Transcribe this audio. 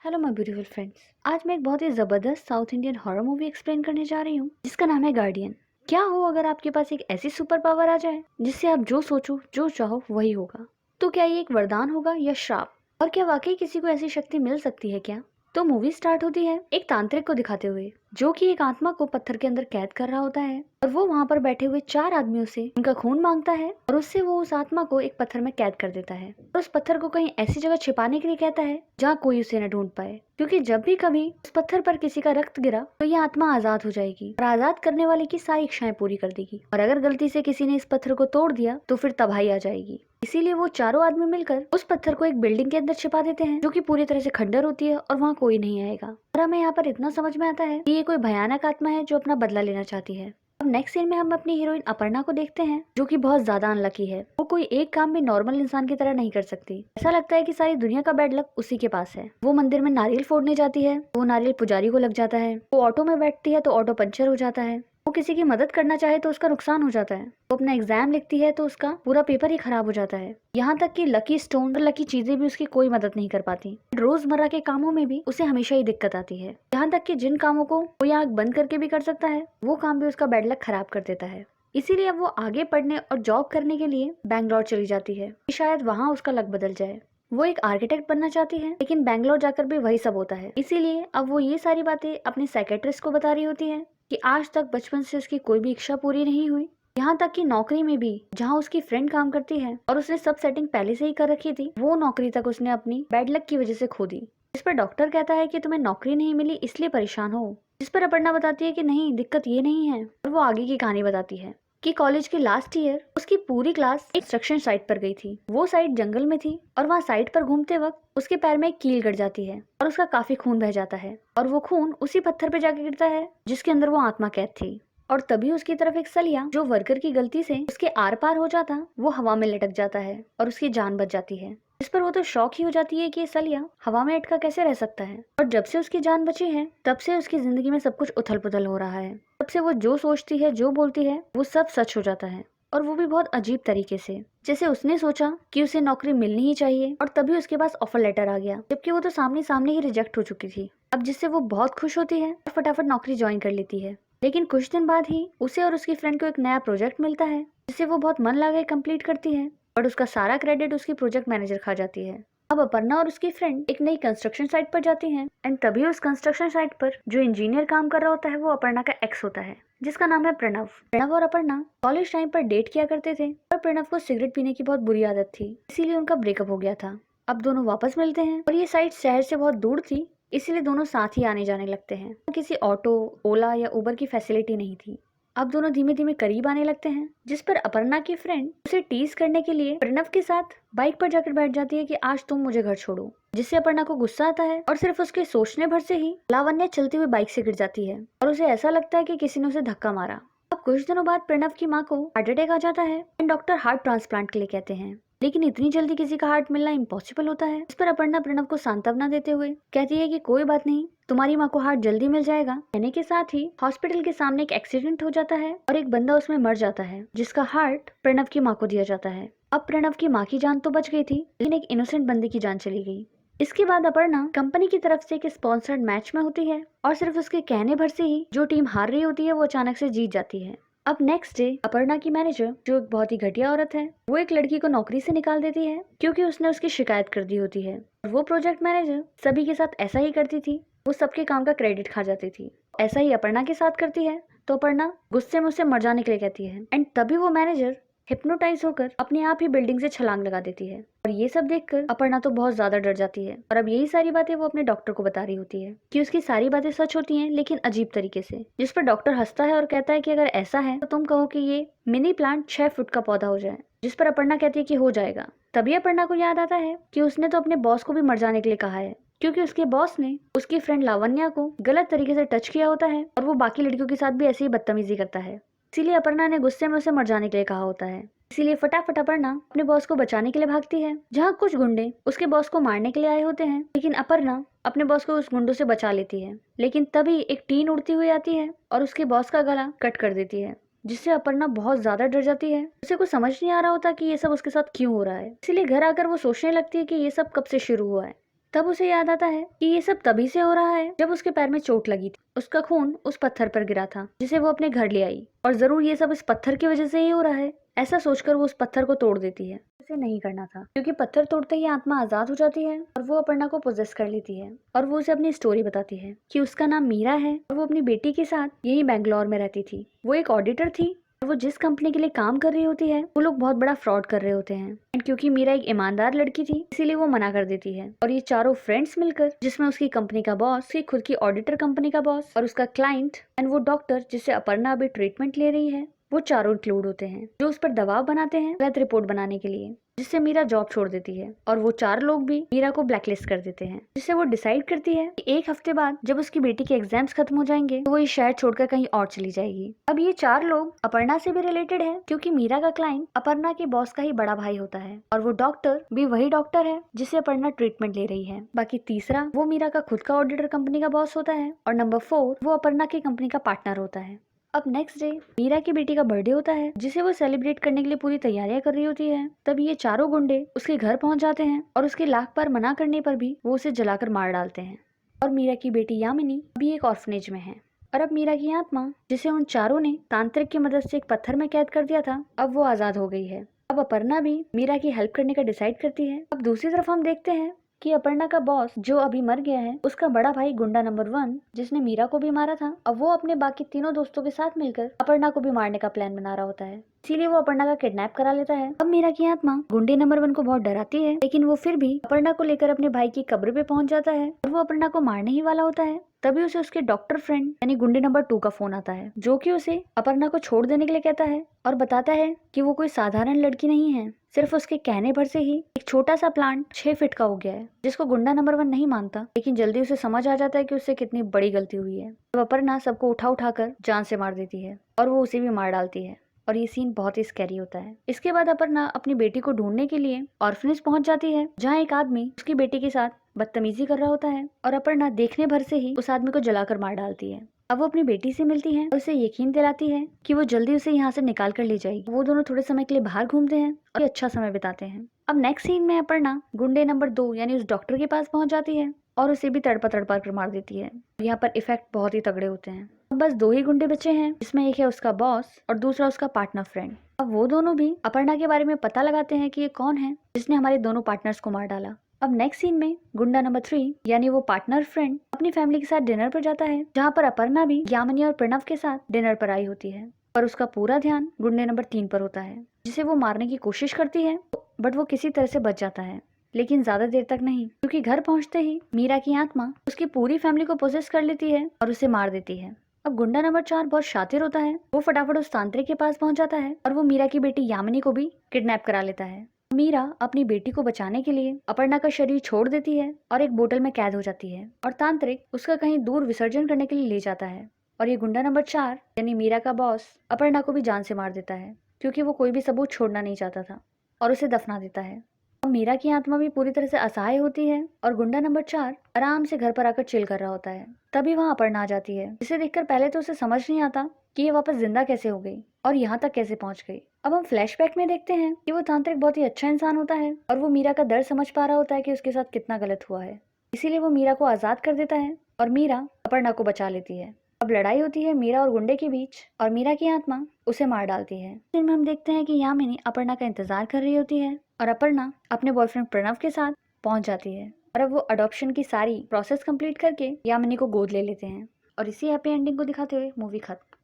Hello my beautiful friends. आज मैं एक बहुत ही ज़बरदस्त south Indian horror movie explain करने जा रही हूँ जिसका नाम है गार्डियन। क्या हो अगर आपके पास एक ऐसी सुपर पावर आ जाए जिससे आप जो सोचो जो चाहो वही होगा। तो क्या ये एक वरदान होगा या श्राप, और क्या वाकई किसी को ऐसी शक्ति मिल सकती है क्या। तो मूवी स्टार्ट होती है एक तांत्रिक को दिखाते हुए जो कि एक आत्मा को पत्थर के अंदर कैद कर रहा होता है, और वो वहाँ पर बैठे हुए 4 आदमियों से उनका खून मांगता है और उससे वो उस आत्मा को एक पत्थर में कैद कर देता है और उस पत्थर को कहीं ऐसी जगह छिपाने के लिए कहता है जहाँ कोई उसे न ढूंढ पाए, क्योंकि जब भी कभी उस पत्थर पर किसी का रक्त गिरा तो ये आत्मा आजाद हो जाएगी और आजाद करने वाले की सारी इच्छाएं पूरी कर देगी, और अगर गलती से किसी ने इस पत्थर को तोड़ दिया तो फिर तबाही आ जाएगी। इसीलिए वो चारों आदमी मिलकर उस पत्थर को एक बिल्डिंग के अंदर छिपा देते हैं जो कि पूरी तरह से खंडर होती है और वहाँ कोई नहीं आएगा। और हमें यहाँ पर इतना समझ में आता है कि ये कोई भयानक आत्मा है जो अपना बदला लेना चाहती है। अब नेक्स्ट सीन में हम अपनी हीरोइन अपर्णा को देखते हैं जो कि बहुत ज्यादा अनलकी है। वो कोई एक काम भी नॉर्मल इंसान की तरह नहीं कर सकती। ऐसा लगता है कि सारी दुनिया का बैड लक उसी के पास है। वो मंदिर में नारियल फोड़ने जाती है, वो नारियल पुजारी को लग जाता है। वो ऑटो में बैठती है तो ऑटो पंचर हो जाता है। वो किसी की मदद करना चाहे तो उसका नुकसान हो जाता है। वो अपना एग्जाम लिखती है तो उसका पूरा पेपर ही खराब हो जाता है। यहाँ तक कि लकी स्टोन और लकी चीजें भी उसकी कोई मदद नहीं कर पाती। रोजमर्रा के कामों में भी उसे हमेशा ही दिक्कत आती है। यहाँ तक कि जिन कामों को वो आंख बंद करके भी कर सकता है वो काम भी उसका बैड लक खराब कर देता है। इसीलिए अब वो आगे पढ़ने और जॉब करने के लिए बैंगलोर चली जाती है कि शायद वहाँ उसका लक बदल जाए। वो एक आर्किटेक्ट बनना चाहती है लेकिन बैंगलोर जाकर भी वही सब होता है। इसीलिए अब वो ये सारी बातें अपने साइकेट्रिस्ट को बता रही होती है कि आज तक बचपन से उसकी कोई भी इच्छा पूरी नहीं हुई, यहाँ तक कि नौकरी में भी जहाँ उसकी फ्रेंड काम करती है और उसने सब सेटिंग पहले से ही कर रखी थी, वो नौकरी तक उसने अपनी बैड लक की वजह से खो दी। इस पर डॉक्टर कहता है कि तुम्हें नौकरी नहीं मिली इसलिए परेशान हो, जिस पर अपर्णा बताती है कि नहीं, दिक्कत ये नहीं है। और वो आगे की कहानी बताती है कि कॉलेज के लास्ट ईयर उसकी पूरी क्लास एक कंस्ट्रक्शन साइट पर गई थी। वो साइट जंगल में थी और वहाँ साइट पर घूमते वक्त उसके पैर में एक कील गड़ जाती है और उसका काफी खून बह जाता है, और वो खून उसी पत्थर पे जाके गिरता है जिसके अंदर वो आत्मा कैद थी। और तभी उसकी तरफ एक सलिया जो वर्कर की गलती से उसके आर पार हो जाता वो हवा में लटक जाता है और उसकी जान बच जाती है। इस पर वो तो शौक ही हो जाती है कि ये सलिया हवा में अटका कैसे रह सकता है। और जब से उसकी जान बची है तब से उसकी जिंदगी में सब कुछ उथल पुथल हो रहा है। तब से वो जो सोचती है जो बोलती है वो सब सच हो जाता है, और वो भी बहुत अजीब तरीके से। जैसे उसने सोचा कि उसे नौकरी मिलनी ही चाहिए और तभी उसके पास ऑफर लेटर आ गया, जबकि वो तो सामने सामने ही रिजेक्ट हो चुकी थी। अब जिससे वो बहुत खुश होती है और फटाफट नौकरी ज्वाइन कर लेती है। लेकिन कुछ दिन बाद ही उसे और उसकी फ्रेंड को एक नया प्रोजेक्ट मिलता है जिसे वो बहुत मन लगा कंप्लीट करती है, बट उसका सारा क्रेडिट उसकी प्रोजेक्ट मैनेजर खा जाती है। अब अपर्णा और उसकी फ्रेंड एक नई कंस्ट्रक्शन साइट पर जाती हैं, एंड तभी उस कंस्ट्रक्शन साइट पर जो इंजीनियर काम कर रहा होता है वो अपर्णा का एक्स होता है जिसका नाम है प्रणव। प्रणव और अपर्णा कॉलेज टाइम पर डेट किया करते थे और प्रणव को सिगरेट पीने की बहुत बुरी आदत थी, इसीलिए उनका ब्रेकअप हो गया था। अब दोनों वापस मिलते हैं और ये साइट शहर से बहुत दूर थी, इसीलिए दोनों साथ ही आने जाने लगते हैं। किसी ऑटो, ओला या उबर की फैसिलिटी नहीं थी। अब दोनों धीमे धीमे करीब आने लगते हैं, जिस पर अपर्णा की फ्रेंड उसे टीज करने के लिए प्रणव के साथ बाइक पर जाकर बैठ जाती है कि आज तुम मुझे घर छोड़ो, जिससे अपर्णा को गुस्सा आता है और सिर्फ उसके सोचने भर से ही लावण्य चलती हुई बाइक से गिर जाती है और उसे ऐसा लगता है कि किसी ने उसे धक्का मारा। अब कुछ दिनों बाद प्रणव की माँ को हार्ट अटैक आ जाता है एंड डॉक्टर हार्ट ट्रांसप्लांट के लिए कहते हैं, लेकिन इतनी जल्दी किसी का हार्ट मिलना इम्पॉसिबल होता है। इस पर अपर्णा प्रणव को सांत्वना देते हुए कहती है कि कोई बात नहीं, तुम्हारी माँ को हार्ट जल्दी मिल जाएगा। कहने के साथ ही हॉस्पिटल के सामने एक एक्सीडेंट हो जाता है और एक बंदा उसमें मर जाता है जिसका हार्ट प्रणव की माँ को दिया जाता है। अब प्रणव की माँ की जान तो बच गई थी, लेकिन एक इनोसेंट बंदे की जान चली गई। इसके बाद अपर्णा कंपनी की तरफ से एक स्पॉन्सर्ड मैच में होती है और सिर्फ उसके कहने भर से ही जो टीम हार रही होती है वो अचानक से जीत जाती है। अब नेक्स्ट डे अपर्णा की मैनेजर, जो एक बहुत ही घटिया औरत है, वो एक लड़की को नौकरी से निकाल देती है क्योंकि उसने उसकी शिकायत कर दी होती है। और वो प्रोजेक्ट मैनेजर सभी के साथ ऐसा ही करती थी, वो सबके काम का क्रेडिट खा जाती थी। ऐसा ही अपर्णा के साथ करती है तो अपर्णा गुस्से में उसे मर जाने के लिए कहती है, एंड तभी वो मैनेजर हिप्नोटाइज होकर अपने आप ही बिल्डिंग से छलांग लगा देती है। और ये सब देखकर अपर्णा तो बहुत ज्यादा डर जाती है और अब यही सारी बातें वो अपने डॉक्टर को बता रही होती है कि उसकी सारी बातें सच होती हैं लेकिन अजीब तरीके से। जिस पर डॉक्टर हंसता है और कहता है कि अगर ऐसा है तो तुम कहो कि ये मिनी प्लांट 6 फुट का पौधा हो जाए। जिस पर अपर्णा कहती है कि हो जाएगा। तभी अपर्णा को याद आता है कि उसने तो अपने बॉस को भी मर जाने के लिए कहा है, क्योंकि उसके बॉस ने उसकी फ्रेंड लावण्या को गलत तरीके से टच किया होता है और वो बाकी लड़कियों के साथ भी ऐसे ही बदतमीजी करता है। इसीलिए अपर्णा ने गुस्से में उसे मर जाने के लिए कहा होता है। इसीलिए फटाफट अपर्णा अपने बॉस को बचाने के लिए भागती है, जहाँ कुछ गुंडे उसके बॉस को मारने के लिए आए होते हैं, लेकिन अपर्णा अपने बॉस को उस गुंडों से बचा लेती है। लेकिन तभी एक टीन उड़ती हुई आती है और उसके बॉस का गला कट कर देती है, जिससे अपर्णा बहुत ज्यादा डर जाती है। उसे कुछ समझ नहीं आ रहा होता कि ये सब उसके साथ क्यों हो रहा है। इसीलिए घर आकर वो सोचने लगती है कि ये सब कब से शुरू हुआ है। तब उसे याद आता है कि ये सब तभी से हो रहा है जब उसके पैर में चोट लगी थी। उसका खून उस पत्थर पर गिरा था जिसे वो अपने घर ले आई, और जरूर ये सब इस पत्थर की वजह से ही हो रहा है। ऐसा सोचकर वो उस पत्थर को तोड़ देती है। उसे नहीं करना था, क्योंकि पत्थर तोड़ते ही आत्मा आजाद हो जाती है और वो अपर्णा को पोजेस कर लेती है। और वो उसे अपनी स्टोरी बताती है कि उसका नाम मीरा है और वो अपनी बेटी के साथ यही बैंगलोर में रहती थी। वो एक ऑडिटर थी और वो जिस कंपनी के लिए काम कर रही होती है वो लोग बहुत बड़ा फ्रॉड कर रहे होते हैं। एंड क्योंकि मीरा एक ईमानदार लड़की थी इसीलिए वो मना कर देती है। और ये चारों फ्रेंड्स मिलकर, जिसमें उसकी कंपनी का बॉस, उसकी खुद की ऑडिटर कंपनी का बॉस और उसका क्लाइंट एंड वो डॉक्टर जिससे अपर्णा अभी ट्रीटमेंट ले रही है, वो चारों इंक्लूड होते हैं, जो उस पर दबाव बनाते हैं गलत रिपोर्ट बनाने के लिए, जिससे मीरा जॉब छोड़ देती है। और वो चार लोग भी मीरा को ब्लैकलिस्ट कर देते हैं, जिससे वो डिसाइड करती है कि एक हफ्ते बाद जब उसकी बेटी के एग्जाम्स खत्म हो जाएंगे तो वो ये शहर छोड़कर कहीं और चली जाएगी। अब ये चार लोग अपर्णा से भी रिलेटेड है, क्योंकि मीरा का क्लाइंट अपर्णा के बॉस का ही बड़ा भाई होता है, और वो डॉक्टर भी वही डॉक्टर है जिससे अपर्णा ट्रीटमेंट ले रही है। बाकी तीसरा वो मीरा का खुद का ऑडिटर कंपनी का बॉस होता है, और नंबर 4 वो अपर्णा की कंपनी का पार्टनर होता है। अब नेक्स्ट डे मीरा की बेटी का बर्थडे होता है, जिसे वो सेलिब्रेट करने के लिए पूरी तैयारियां कर रही होती है। तब ये चारों गुंडे उसके घर पहुंच जाते हैं और उसके लाख बार मना करने पर भी वो उसे जलाकर मार डालते हैं। और मीरा की बेटी यामिनी अभी एक ऑर्फनेज में है। और अब मीरा की आत्मा, जिसे उन चारों ने तांत्रिक की मदद से एक पत्थर में कैद कर दिया था, अब वो आजाद हो गई है। अब अपर्णा भी मीरा की हेल्प करने का डिसाइड करती है। अब दूसरी तरफ हम देखते हैं कि अपर्णा का बॉस जो अभी मर गया है, उसका बड़ा भाई गुंडा नंबर 1 जिसने मीरा को भी मारा था, अब वो अपने बाकी तीनों दोस्तों के साथ मिलकर अपर्णा को भी मारने का प्लान बना रहा होता है। इसीलिए वो अपर्णा का किडनैप करा लेता है। अब मीरा की आत्मा गुंडे नंबर 1 को बहुत डराती है, लेकिन वो फिर भी अपर्णा को लेकर अपने भाई की कब्र पे पहुंच जाता है और वो अपर्णा को मारने ही वाला होता है। तभी उसे उसके डॉक्टर फ्रेंड यानी गुंडे नंबर 2 का फोन आता है, जो कि उसे अपर्णा को छोड़ देने के लिए कहता है और बताता है कि वो कोई साधारण लड़की नहीं है। सिर्फ उसके कहने भर से ही एक छोटा सा प्लांट 6 फीट का हो गया है, जिसको गुंडा नंबर 1 नहीं मानता, लेकिन जल्दी उसे समझ आ जाता है कि उससे कितनी बड़ी गलती हुई है। तब अपर्णा सबको उठा उठाकर जान से मार देती है और वो उसे भी मार डालती है। और ये सीन बहुत ही स्कैरी होता है। इसके बाद अपर्णा अपनी बेटी को ढूंढने के लिए ऑर्फनेज पहुंच जाती है, जहाँ एक आदमी उसकी बेटी के साथ बदतमीजी कर रहा होता है, और अपर्णा देखने भर से ही उस आदमी को जलाकर मार डालती है। अब वो अपनी बेटी से मिलती है और उसे यकीन दिलाती है कि वो जल्दी उसे यहाँ से निकाल कर ले जाएगी। वो दोनों थोड़े समय के लिए बाहर घूमते हैं और अच्छा समय बिताते हैं। अब नेक्स्ट सीन में अपर्णा गुंडे नंबर 2 यानी उस डॉक्टर के पास पहुंच जाती है और उसे भी तड़पा तड़पा कर मार देती है। यहाँ पर इफेक्ट बहुत ही तगड़े होते हैं। अब बस 2 ही गुंडे बचे हैं, जिसमें एक है उसका बॉस और दूसरा उसका पार्टनर फ्रेंड। अब वो दोनों भी अपर्णा के बारे में पता लगाते हैं कि ये कौन है जिसने हमारे दोनों पार्टनर्स को मार डाला। अब नेक्स्ट सीन में गुंडा नंबर 3 यानी वो पार्टनर फ्रेंड अपनी फैमिली के साथ डिनर पर जाता है, जहाँ पर अपर्णा भी यामिनी और प्रणव के साथ डिनर पर आई होती है। पर उसका पूरा ध्यान गुंडे नंबर 3 पर होता है, जिसे वो मारने की कोशिश करती है, बट वो किसी तरह से बच जाता है, लेकिन ज्यादा देर तक नहीं, क्योंकि घर पहुंचते ही मीरा की आत्मा उसकी पूरी फैमिली को पोजेस कर लेती है और उसे मार देती है। अब गुंडा नंबर 4 बहुत शातिर होता है, वो फटाफट उस तांत्रिक के पास पहुंच जाता है और वो मीरा की बेटी यामिनी को भी किडनैप करा लेता है। मीरा अपनी बेटी को बचाने के लिए अपर्णा का शरीर छोड़ देती है और एक बोतल में कैद हो जाती है, और तांत्रिक उसका कहीं दूर विसर्जन करने के लिए ले जाता है। और ये गुंडा नंबर 4 यानी मीरा का बॉस अपर्णा को भी जान से मार देता है, क्योंकि वो कोई भी सबूत छोड़ना नहीं चाहता था, और उसे दफना देता है। अब मीरा की आत्मा भी पूरी तरह से असहाय होती है और गुंडा नंबर 4 आराम से घर पर आकर चिल कर रहा होता है। तभी वहाँ अपर्णा आ जाती है, जिसे देखकर पहले तो उसे समझ नहीं आता कि ये वापस जिंदा कैसे हो गई और यहाँ तक कैसे पहुँच गई। अब हम फ्लैशबैक में देखते हैं कि वो तांत्रिक बहुत ही अच्छा इंसान होता है और वो मीरा का दर्द समझ पा रहा होता है कि उसके साथ कितना गलत हुआ है, इसीलिए वो मीरा को आजाद कर देता है और मीरा अपर्णा को बचा लेती है। अब लड़ाई होती है मीरा और गुंडे के बीच और मीरा की आत्मा उसे मार डालती है। फिल्म में हम देखते हैं कि यामिनी अपर्णा का इंतजार कर रही होती है और अपर्णा अपने बॉयफ्रेंड प्रणव के साथ पहुंच जाती है, और अब वो अडॉप्शन की सारी प्रोसेस कंप्लीट करके यामिनी को गोद ले लेते हैं, और इसी हैप्पी एंडिंग को दिखाते हुए मूवी खत्म।